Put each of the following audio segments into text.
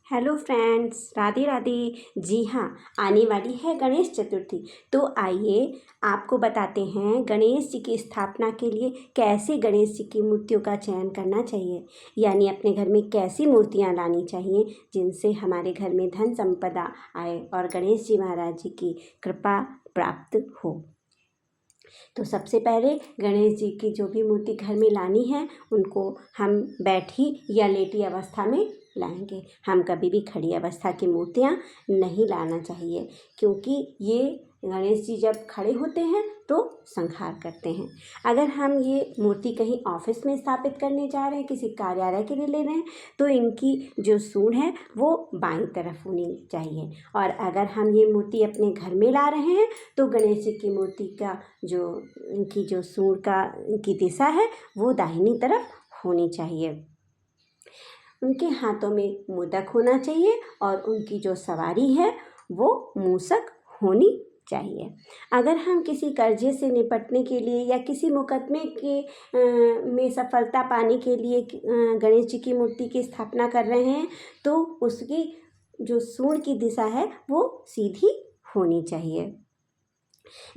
Hello friends, Radhe Radhe. जी हाँ, आने वाली है गणेश चतुर्थी। तो आइए आपको बताते हैं गणेश जी की स्थापना के लिए कैसे गणेश जी की मूर्तियों का चयन करना चाहिए, यानी अपने घर में कैसी मूर्तियाँ लानी चाहिए जिनसे हमारे घर में धन संपदा आए और गणेश जी महाराज जी की कृपा प्राप्त हो। तो सबसे पहले गणेश जी की जो भी मूर्ति घर में लानी है उनको हम बैठी या लेटी अवस्था में लाएंगे। हम कभी भी खड़ी अवस्था की मूर्तियाँ नहीं लाना चाहिए, क्योंकि ये गणेश जी जब खड़े होते हैं तो संहार करते हैं। अगर हम ये मूर्ति कहीं ऑफिस में स्थापित करने जा रहे हैं, किसी कार्यालय के लिए ले रहे हैं, तो इनकी जो सूंड है वो बाईं तरफ होनी चाहिए। और अगर हम ये मूर्ति अपने घर में ला रहे हैं तो गणेश जी की मूर्ति का जो इनकी जो सूंड का इनकी दिशा है वो दाहिनी तरफ होनी चाहिए। उनके हाथों में मोदक होना चाहिए और उनकी जो सवारी है वो मूषक होनी चाहिए। अगर हम किसी कर्जे से निपटने के लिए या किसी मुकदमे के में सफलता पाने के लिए गणेश जी की मूर्ति की स्थापना कर रहे हैं तो उसकी जो सूंड की दिशा है वो सीधी होनी चाहिए।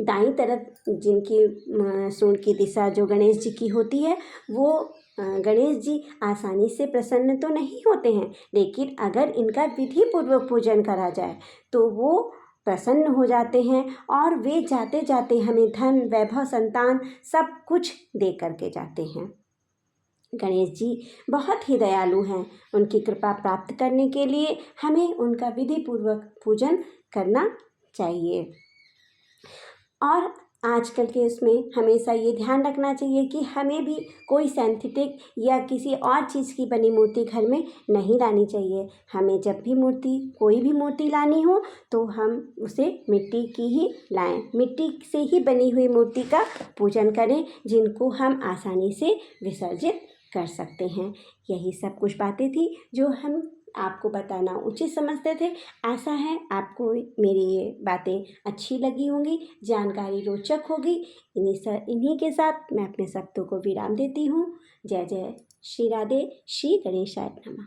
दाईं तरफ जिनकी सूंड की दिशा जो गणेश जी की होती है वो गणेश जी आसानी से प्रसन्न तो नहीं होते हैं, लेकिन अगर इनका विधि पूर्वक पूजन करा जाए तो वो प्रसन्न हो जाते हैं और वे जाते जाते हमें धन वैभव संतान सब कुछ दे करके जाते हैं। गणेश जी बहुत ही दयालु हैं। उनकी कृपा प्राप्त करने के लिए हमें उनका विधि पूर्वक पूजन करना चाहिए। और आजकल के उसमें हमेशा ये ध्यान रखना चाहिए कि हमें भी कोई सिंथेटिक या किसी और चीज़ की बनी मूर्ति घर में नहीं लानी चाहिए। हमें जब भी कोई भी मूर्ति लानी हो तो हम उसे मिट्टी की ही लाएं, मिट्टी से ही बनी हुई मूर्ति का पूजन करें जिनको हम आसानी से विसर्जित कर सकते हैं। यही सब कुछ बातें थी जो हम आपको बताना उचित समझते थे। आशा है आपको मेरी ये बातें अच्छी लगी होंगी, जानकारी रोचक होगी। इन्हीं के साथ मैं अपने शब्दों को विराम देती हूँ। जय जय श्री राधे, श्री गणेशाय नमः।